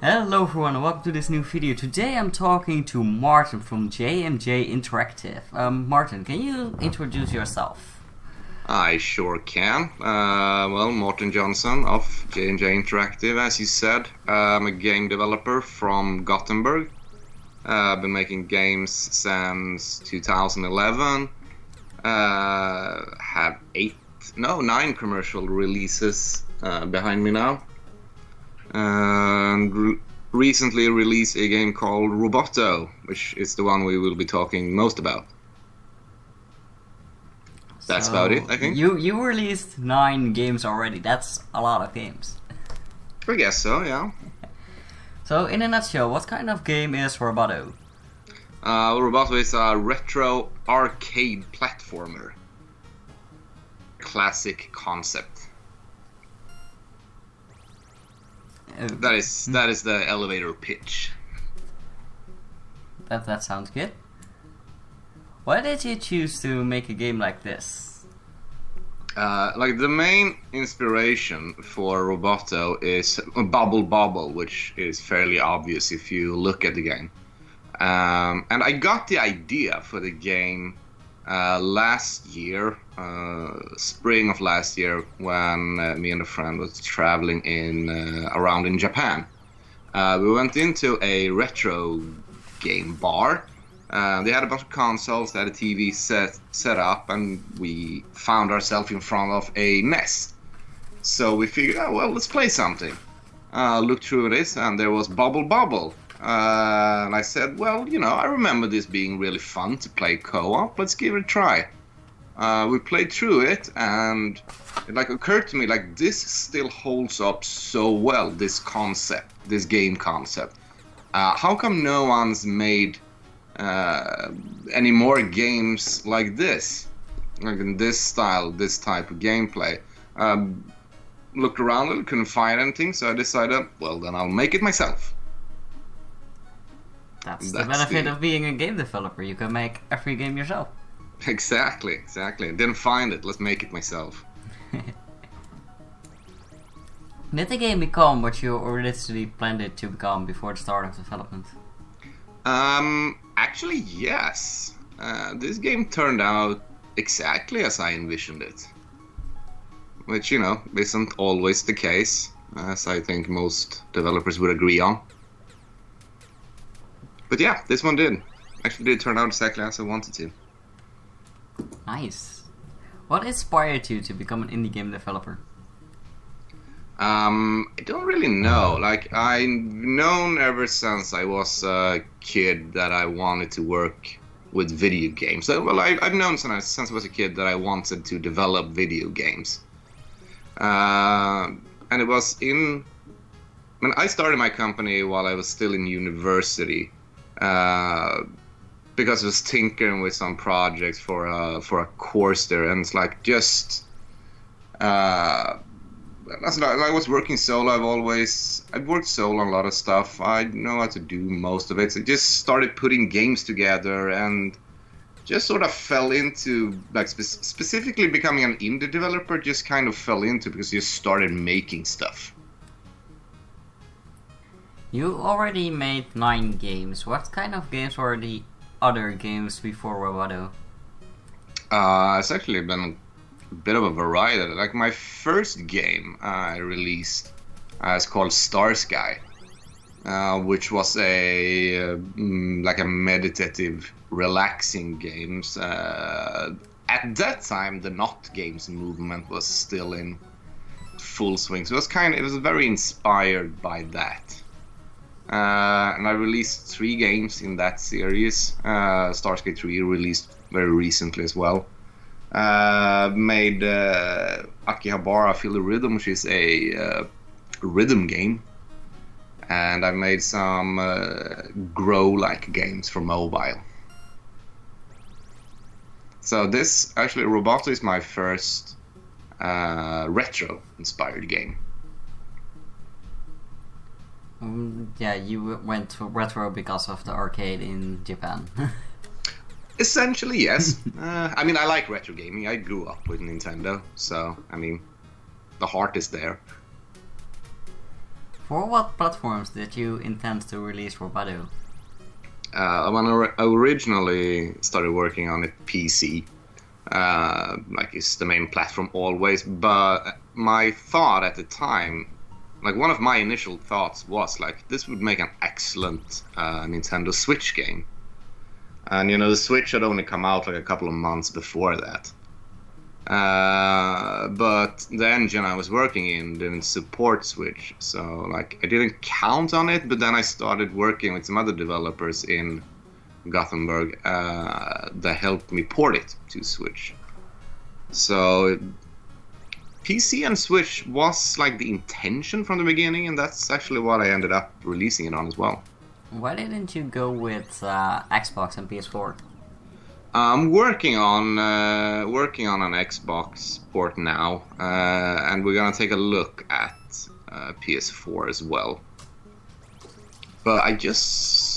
Hello everyone and welcome to this new video. Today I'm talking to Mårten from JMJ Interactive. Mårten, can you introduce yourself? I sure can. Mårten Jonsson of JMJ Interactive, as you said. I'm a game developer from Gothenburg. I've been making games since 2011. Have 9 commercial releases behind me now. And recently released a game called Robbotto, which is the one we will be talking most about. That's about it, I think. You released 9 games already. That's a lot of games. I guess so, yeah. So, in a nutshell, what kind of game is Robbotto? Robbotto is a retro arcade platformer. Classic concept. That is the elevator pitch. That sounds good. Why did you choose to make a game like this? The main inspiration for Robbotto is Bubble, which is fairly obvious if you look at the game. And I got the idea for the game last year, spring of last year, when me and a friend was traveling around in Japan. We went into a retro game bar. They had a bunch of consoles, they had a TV set up, and we found ourselves in front of a NES. So we figured, let's play something. Looked through this, and there was Bubble. And I said, I remember this being really fun to play co-op. Let's give it a try. We played through it, and it occurred to me, this still holds up so well, this concept, this game concept. How come no one's made any more games like this? In this style, this type of gameplay. Looked around and couldn't find anything, so I decided, then I'll make it myself. That's the benefit of being a game developer. You can make every game yourself. Exactly. Didn't find it. Let's make it myself. Did the game become what you originally planned it to become before the start of development? Actually, yes. This game turned out exactly as I envisioned it. Which, isn't always the case, as I think most developers would agree on. But yeah, this one did. Actually did turn out exactly as I wanted to. Nice. What inspired you to become an indie game developer? I don't really know. I've known ever since I was a kid that I wanted to work with video games. I've known since I was a kid that I wanted to develop video games. And it was I started my company while I was still in university. Because I was tinkering with some projects for a course there, and it's I was working solo. I've worked solo on a lot of stuff. I know how to do most of it. So I just started putting games together and just sort of fell into specifically becoming an indie developer. Just kind of fell into because you started making stuff. You already made 9 games. What kind of games were the other games before Robbotto? It's actually been a bit of a variety. My first game I released is called Star Sky, which was a meditative, relaxing games. At that time, the not games movement was still in full swing, so it was very inspired by that. And I released 3 games in that series. Starsky 3 released very recently as well. Made Akihabara Feel the Rhythm, which is a rhythm game. And I made some Grow-like games for mobile. So this, actually, Robbotto is my first retro-inspired game. Yeah, you went to retro because of the arcade in Japan. Essentially, yes. I like retro gaming. I grew up with Nintendo, so, the heart is there. For what platforms did you intend to release Robbotto? When I originally started working on it, PC, like it's the main platform always. But my thought at the time, like one of my initial thoughts was like this would make an excellent Nintendo Switch game. And you know, the Switch had only come out like a couple of months before that. But the engine I was working in didn't support Switch, so like I didn't count on it. But then I started working with some other developers in Gothenburg that helped me port it to Switch. So PC and Switch was like the intention from the beginning, and that's actually what I ended up releasing it on as well. Why didn't you go with Xbox and PS4? I'm working on an Xbox port now, and we're gonna take a look at PS4 as well. But I don't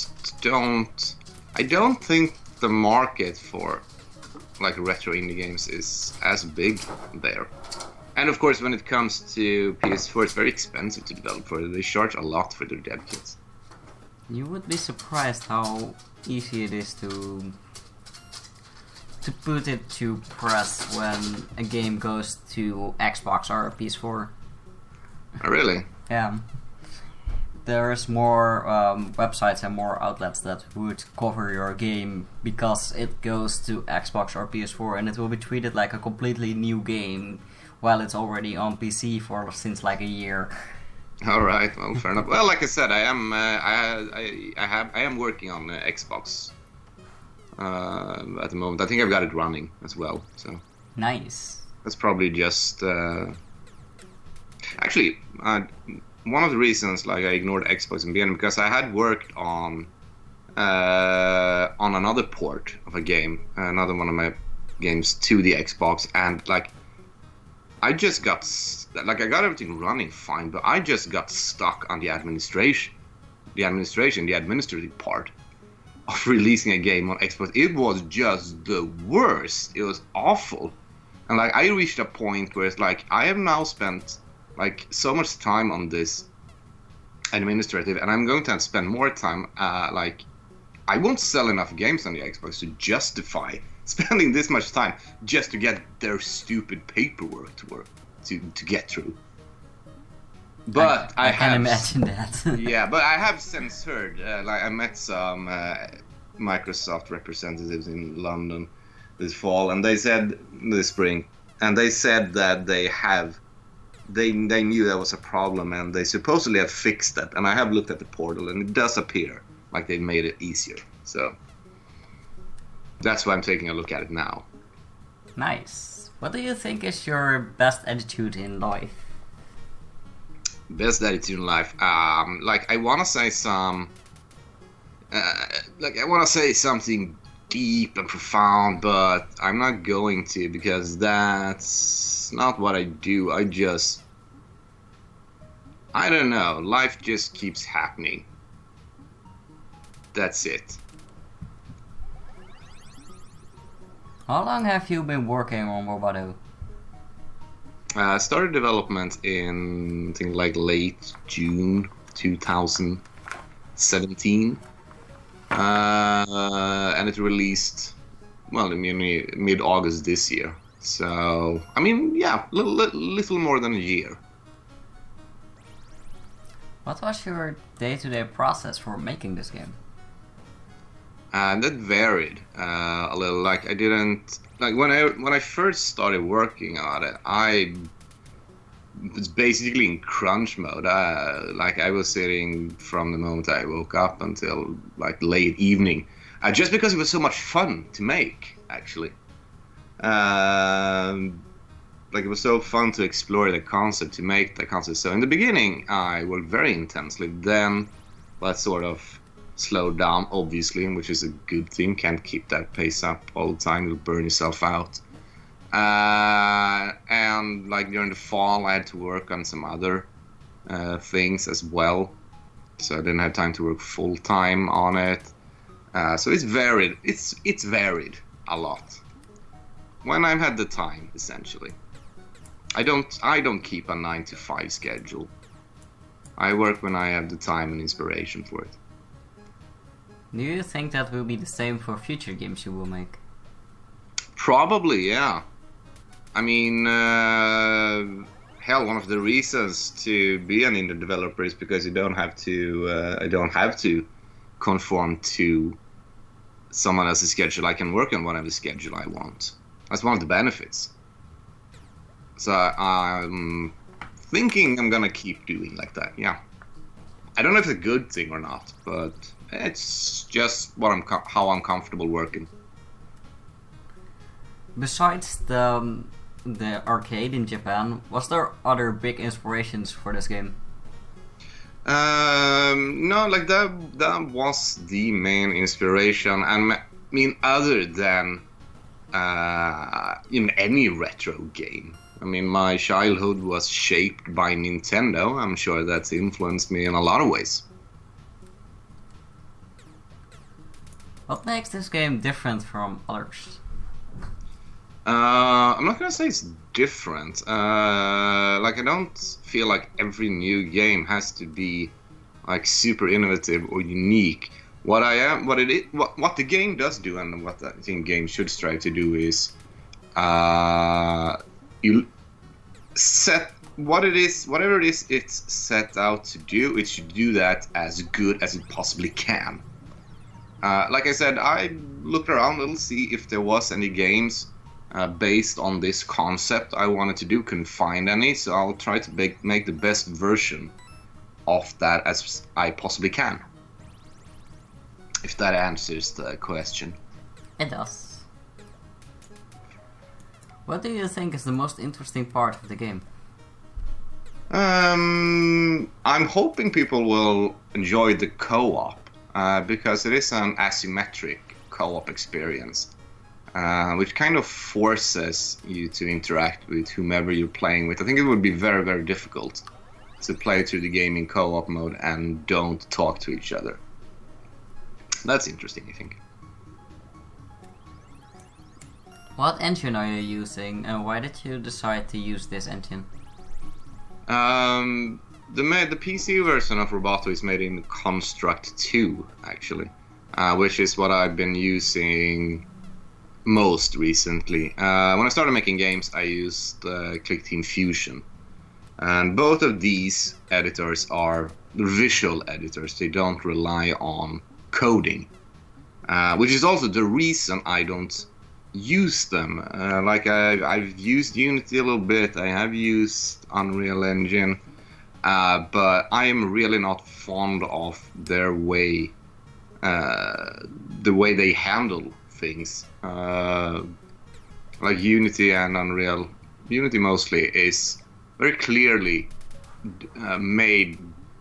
think the market for like retro indie games is as big there. And of course, when it comes to PS4, it's very expensive to develop for it. They charge a lot for their dev kits. You would be surprised how easy it is to put it to press when a game goes to Xbox or PS4. Oh, really? Yeah. There's more websites and more outlets that would cover your game because it goes to Xbox or PS4, and it will be treated like a completely new game while it's already on PC since like a year. All right, well, fair enough. Well, like I said, I am working on Xbox at the moment. I think I've got it running as well. So nice. That's probably just actually one of the reasons like I ignored Xbox in the beginning, because I had worked on another port of a game, another one of my games to the Xbox, and like I just got I got everything running fine, but I just got stuck on the administrative part of releasing a game on Xbox. It was just the worst. It was awful. And like I reached a point where it's like I have now spent like so much time on this administrative, and I'm going to spend more time like I won't sell enough games on the Xbox to justify spending this much time just to get their stupid paperwork to get through. But I can imagine that. Yeah, but I have since heard, like I met some Microsoft representatives in London this fall, and they said this spring, and they said that they knew that was a problem, and they supposedly have fixed that. And I have looked at the portal, and it does appear like they made it easier. So that's why I'm taking a look at it now. Nice. What do you think is your best attitude in life? Best attitude in life, like I want to say something deep and profound, but I'm not going to, because that's not what I do. I don't know. Life just keeps happening. That's it. How long have you been working on Robbotto? I started development in, I think, like late June 2017, and it released, well, mid-August this year. So, I mean, yeah, little more than a year. What was your day-to-day process for making this game? That varied a little. Like I didn't like when I first started working on it, I was basically in crunch mode. Like I was sitting from the moment I woke up until like late evening, just because it was so much fun to make. Actually, like it was so fun to explore the concept, to make the concept. So in the beginning, I worked very intensely. Then, that sort of slowed down, obviously, which is a good thing. Can't keep that pace up all the time. You'll burn yourself out. And like during the fall, I had to work on some other things as well. So I didn't have time to work full time on it. So it's varied. It's varied a lot. When I've had the time, essentially. I don't keep a 9-to-5 schedule. I work when I have the time and inspiration for it. Do you think that will be the same for future games you will make? Probably, yeah. I mean, hell, one of the reasons to be an indie developer is because I don't have to conform to someone else's schedule. I can work on whatever schedule I want. That's one of the benefits. So I'm thinking I'm gonna keep doing like that. Yeah. I don't know if it's a good thing or not, but it's just how I'm comfortable working. Besides the arcade in Japan, was there other big inspirations for this game? No, like that was the main inspiration, and I mean, other than in any retro game. I mean, my childhood was shaped by Nintendo. I'm sure that's influenced me in a lot of ways. What makes this game different from others? I'm not gonna say it's different. Like, I don't feel like every new game has to be like super innovative or unique. What the game does do, and what I think games should strive to do, is you set whatever it is it's set out to do. It should do that as good as it possibly can. Like I said, I looked around a little, see if there was any games based on this concept I wanted to do. Couldn't find any, so I'll try to make the best version of that as I possibly can. If that answers the question. It does. What do you think is the most interesting part of the game? I'm hoping people will enjoy the co-op, because it is an asymmetric co-op experience, which kind of forces you to interact with whomever you're playing with. I think it would be very, very difficult to play through the game in co-op mode and don't talk to each other. That's interesting, I think. What engine are you using, and why did you decide to use this engine? The PC version of Robbotto is made in Construct 2, actually, which is what I've been using most recently. When I started making games, I used ClickTeam Fusion. And both of these editors are visual editors. They don't rely on coding, which is also the reason I don't use them. Like I've used Unity a little bit, I have used Unreal Engine, but I am really not fond of their way, the way they handle things. Like Unity and Unreal, Unity mostly is very clearly made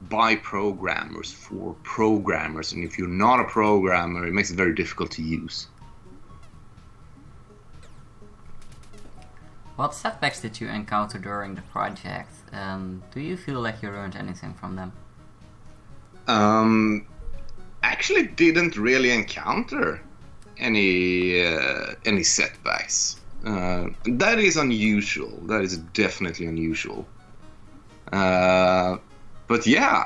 by programmers for programmers, and if you're not a programmer, it makes it very difficult to use. What setbacks did you encounter during the project, and do you feel like you learned anything from them? Actually didn't really encounter any setbacks. That is unusual. That is definitely unusual. But yeah,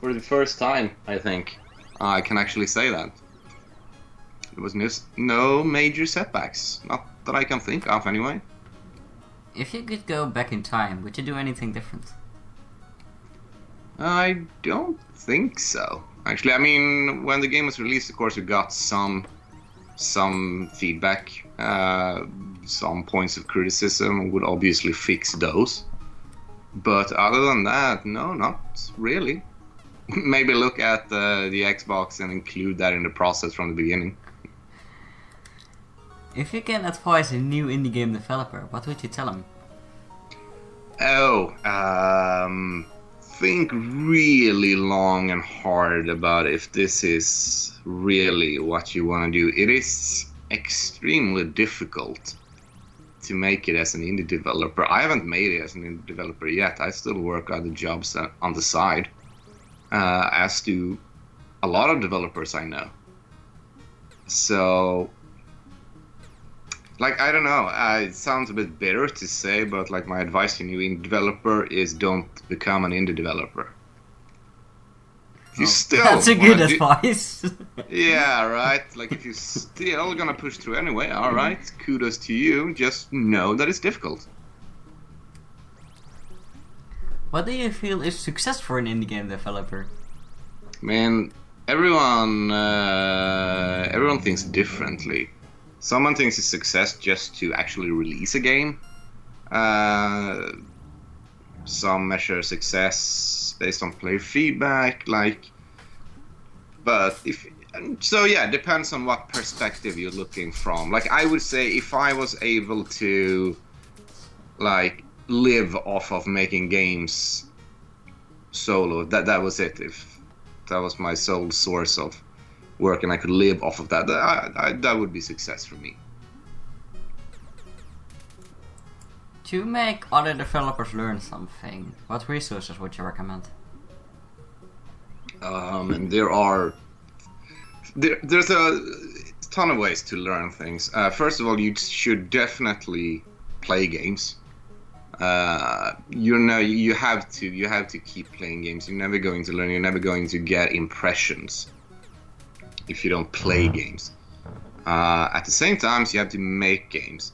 for the first time, I think, I can actually say that. There was no major setbacks. Not that I can think of, anyway. If you could go back in time, would you do anything different? I don't think so. Actually, I mean, when the game was released, of course, we got some feedback, some points of criticism. Would obviously fix those. But other than that, no, not really. Maybe look at the Xbox and include that in the process from the beginning. If you can advise a new indie game developer, what would you tell him? Think really long and hard about if this is really what you want to do. It is extremely difficult to make it as an indie developer. I haven't made it as an indie developer yet. I still work other jobs on the side, as do a lot of developers I know. So like, I don't know. It sounds a bit bitter to say, but like my advice to new indie developer is don't become an indie developer. If you still That's a good wanna advice. yeah, right. Like if you're still gonna push through anyway, all right. Kudos to you. Just know that it's difficult. What do you feel is success for an indie game developer? Man, everyone thinks differently. Someone thinks it's success just to actually release a game. Some measure success based on player feedback, like. But it depends on what perspective you're looking from. Like I would say, if I was able to, like, live off of making games solo, that was it. If that was my sole source of work and I could live off of that, that would be success for me. To make other developers learn something, what resources would you recommend? And there's a ton of ways to learn things. First of all, you should definitely play games. You have to keep playing games. You're never going to learn. You're never going to get impressions if you don't play games. At the same time, you have to make games.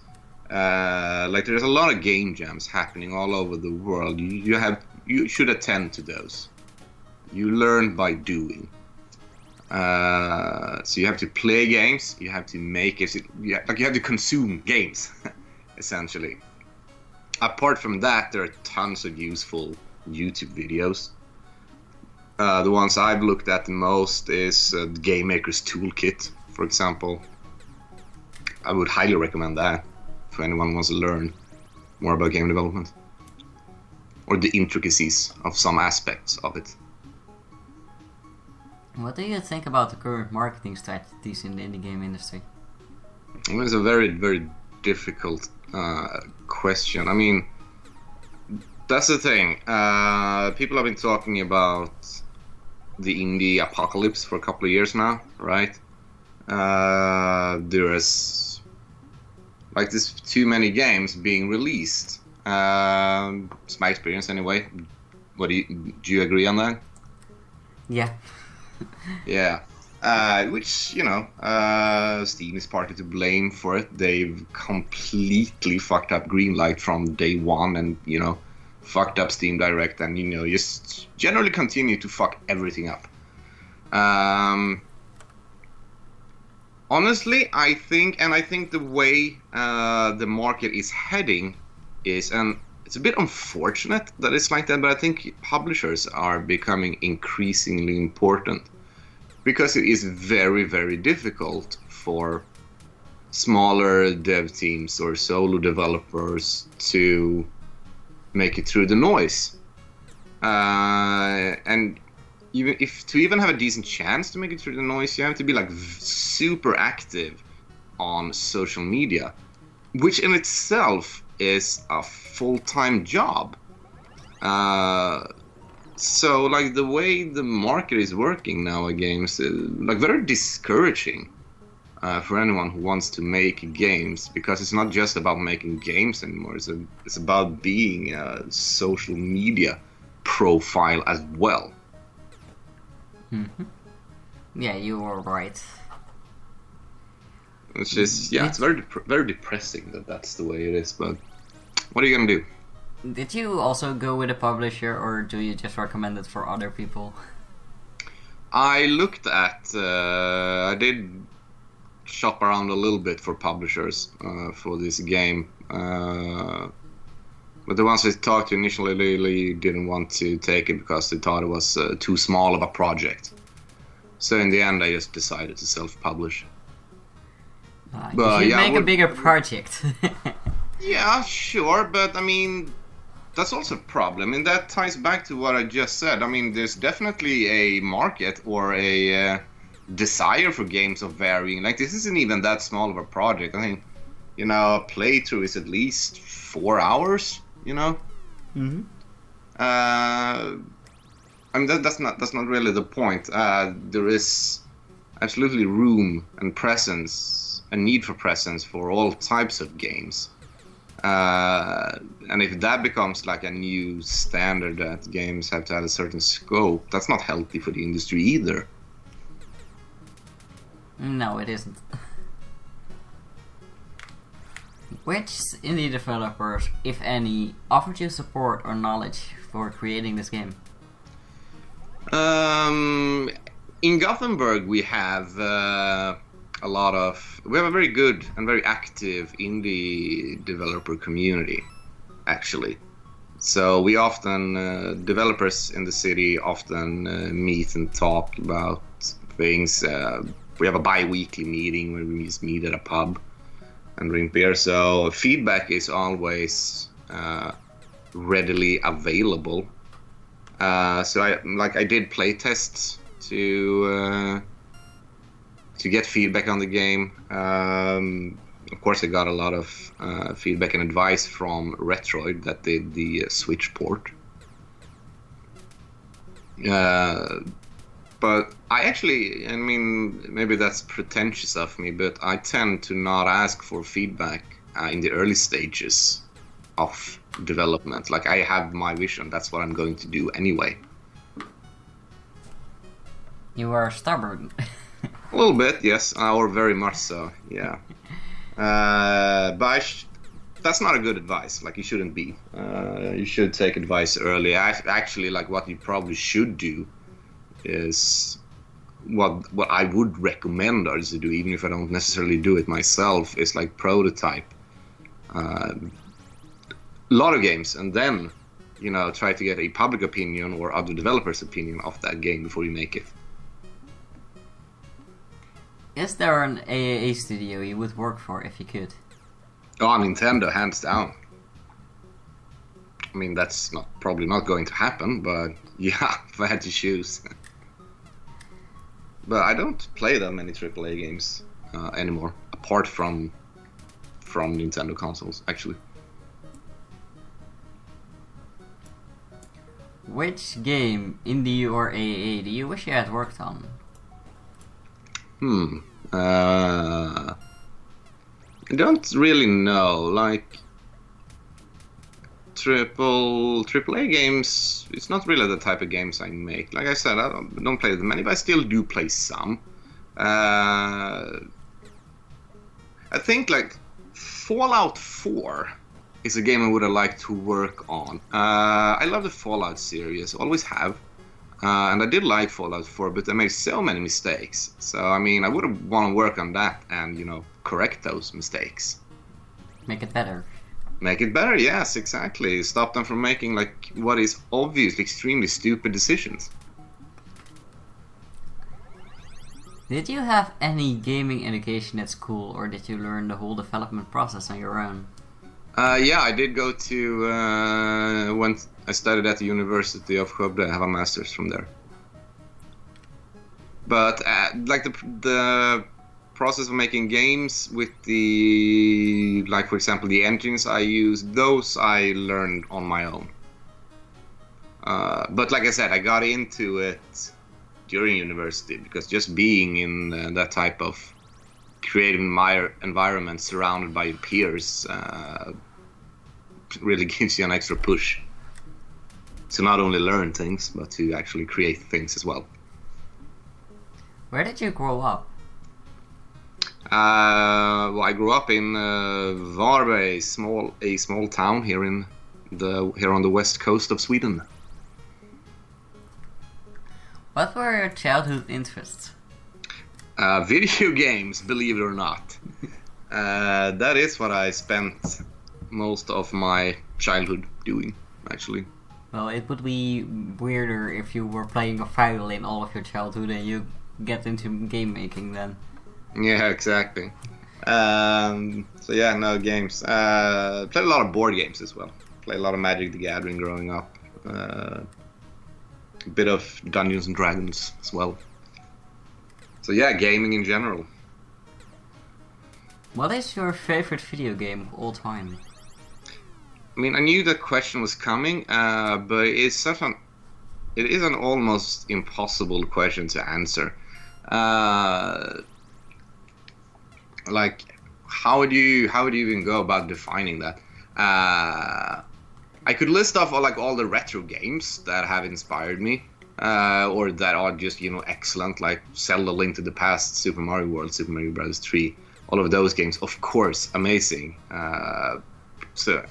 Like there's a lot of game jams happening all over the world. You should attend to those. You learn by doing. So you have to play games. You have to make it. You have to consume games, essentially. Apart from that, there are tons of useful YouTube videos. The ones I've looked at the most is the Game Maker's Toolkit, for example. I would highly recommend that if anyone wants to learn more about game development or the intricacies of some aspects of it. What do you think about the current marketing strategies in the indie game industry? Well, it's a very, very difficult question. I mean, that's the thing. People have been talking about the indie apocalypse for a couple of years now, right? There's too many games being released. It's my experience anyway. Do you agree on that? Yeah. Yeah. Which, Steam is partly to blame for it. They've completely fucked up Greenlight from day one and, fucked up Steam Direct and, just generally continue to fuck everything up. Honestly, I think the way the market is heading is, and it's a bit unfortunate that it's like that, but I think publishers are becoming increasingly important because it is very, very difficult for smaller dev teams or solo developers to make it through the noise. And even have a decent chance to make it through the noise, you have to be like super active on social media, which in itself is a full-time job. So like the way the market is working now at games is like very discouraging for anyone who wants to make games, because it's not just about making games anymore. It's about being a social media profile as well. Mm-hmm. Yeah, you were right. It's just, it's very very depressing that that's the way it is, but what are you gonna do? Did you also go with a publisher, or do you just recommend it for other people? I looked at, I did shop around a little bit for publishers for this game, but the ones I talked to initially really didn't want to take it because they thought it was too small of a project. So in the end, I just decided to self-publish. You should make a bigger project. Yeah, sure, but I mean, that's also a problem, and that ties back to what I just said. I mean, there's definitely a market or a desire for games of varying. Like, this isn't even that small of a project. I think, a playthrough is at least 4 hours. Mm-hmm. I mean, that's not really the point. There is absolutely room and presence a need for presence for all types of games. And if that becomes like a new standard that games have to have a certain scope, that's not healthy for the industry either. No, it isn't. Which indie developers, if any, offered you support or knowledge for creating this game? In Gothenburg, we have a very good and very active indie developer community, actually. So we often, developers in the city often meet and talk about things. We have a bi-weekly meeting where we just meet at a pub and drink beer. So feedback is always readily available. So I did play tests to get feedback on the game. Of course, I got a lot of feedback and advice from Retroid that did the Switch port. But I mean, maybe that's pretentious of me, but I tend to not ask for feedback in the early stages of development. Like, I have my vision, that's what I'm going to do anyway. You are stubborn. A little bit, yes, or very much so, yeah. But that's not a good advice. Like, you shouldn't be. You should take advice early. Actually, like, what you probably should do is what I would recommend others to do, even if I don't necessarily do it myself, is like prototype a lot of games, and then, you know, try to get a public opinion or other developers' opinion of that game before you make it. Is there an AAA studio you would work for if you could? Oh, Nintendo, hands down. I mean, that's probably not going to happen, but yeah, if I had to choose. But I don't play that many AAA games anymore, apart from Nintendo consoles, actually. Which game, indie or AAA, do you wish you had worked on? I don't really know. Like, AAA games, it's not really the type of games I make. Like I said, I don't play that many, but I still do play some. I think like Fallout 4 is a game I would have liked to work on. I love the Fallout series, always have. And I did like Fallout 4, but I made so many mistakes. So, I mean, I would have want to work on that and, you know, correct those mistakes. Make it better. Make it better, yes, exactly. Stop them from making, like, what is obviously extremely stupid decisions. Did you have any gaming education at school, or did you learn the whole development process on your own? Yeah, I did go to, when I studied at the University of Gothenburg, I have a master's from there. But, like, the process of making games with the, like, for example, the engines I use, those I learned on my own. But like I said, I got into it during university, because just being in that type of creative environment surrounded by your peers really gives you an extra push to not only learn things, but to actually create things as well. Where did you grow up? Well, I grew up in Varberg, a small town here on the west coast of Sweden. What were your childhood interests? Video games, believe it or not. That is what I spent most of my childhood doing, actually. Well, it would be weirder if you were playing a violin all of your childhood and you get into game making then. Yeah, exactly. So yeah, no, games. Played a lot of board games as well. Played a lot of Magic the Gathering growing up. A bit of Dungeons and Dragons as well. So yeah, gaming in general. What is your favorite video game of all time? I mean, I knew the question was coming, but it is an almost impossible question to answer. like, how would you even go about defining that? I could list off all the retro games that have inspired me, or that are just excellent, like Zelda: Link to the Past, Super Mario World, Super Mario Bros. 3. All of those games, of course, amazing. So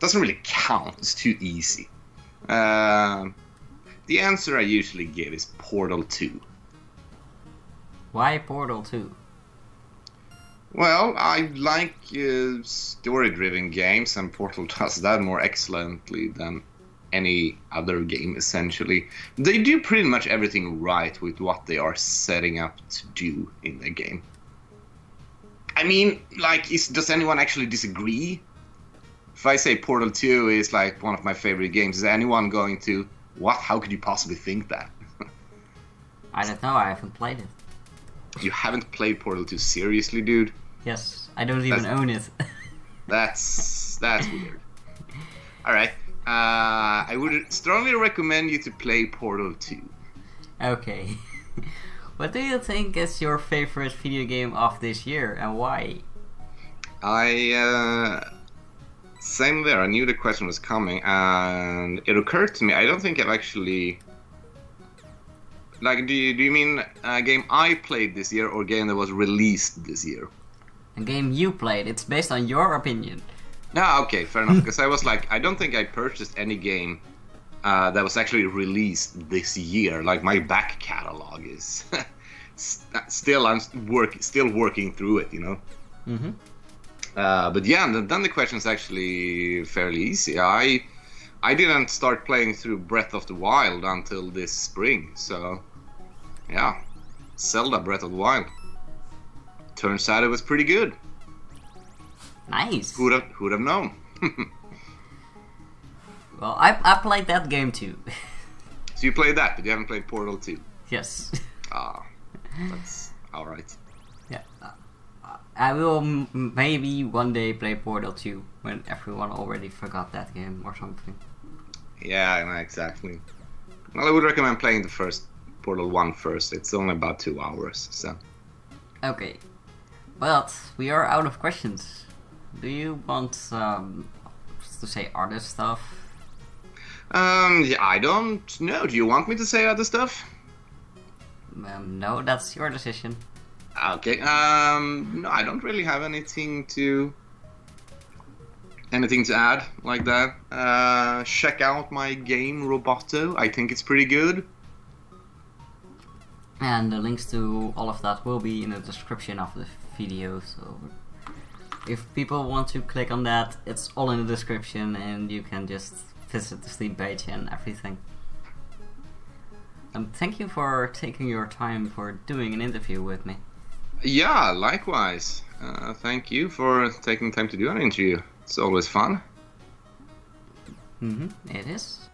doesn't really count. It's too easy. The answer I usually give is Portal 2. Why Portal 2? Well, I like story-driven games, and Portal does that more excellently than any other game, essentially. They do pretty much everything right with what they are setting up to do in the game. I mean, does anyone actually disagree? If I say Portal 2 is one of my favorite games, is anyone going to, what? How could you possibly think that? I don't know, I haven't played it. You haven't played Portal 2? Seriously, dude? Yes, I don't even own it. That's weird. Alright, I would strongly recommend you to play Portal 2. Okay. What do you think is your favorite video game of this year, and why? Same there, I knew the question was coming, and it occurred to me, I don't think I've actually... do you mean a game I played this year, or a game that was released this year? A game you played, it's based on your opinion. Ah, okay, fair enough, because I was I don't think I purchased any game that was actually released this year. My back catalog is... I'm still working through it, Mm-hmm. But yeah, then the question's actually fairly easy. I didn't start playing through Breath of the Wild until this spring, so yeah, Zelda Breath of the Wild. Turns out it was pretty good. Nice. Who'd have known? Well, I played that game too. So you played that, but you haven't played Portal 2? Yes. That's alright. Yeah. I will maybe one day play Portal 2 when everyone already forgot that game or something. Yeah, exactly. Well, I would recommend playing the first Portal 1 first. It's only about 2 hours, so... Okay. But we are out of questions. Do you want to say other stuff? Yeah, I don't know. Do you want me to say other stuff? No, that's your decision. Okay. No, I don't really have anything to add like that. Check out my game Robbotto. I think it's pretty good. And the links to all of that will be in the description of the video, so if people want to click on that, it's all in the description and you can just visit the Steam page and everything. And thank you for taking your time for doing an interview with me. Yeah, likewise. Thank you for taking time to do an interview. It's always fun. It is.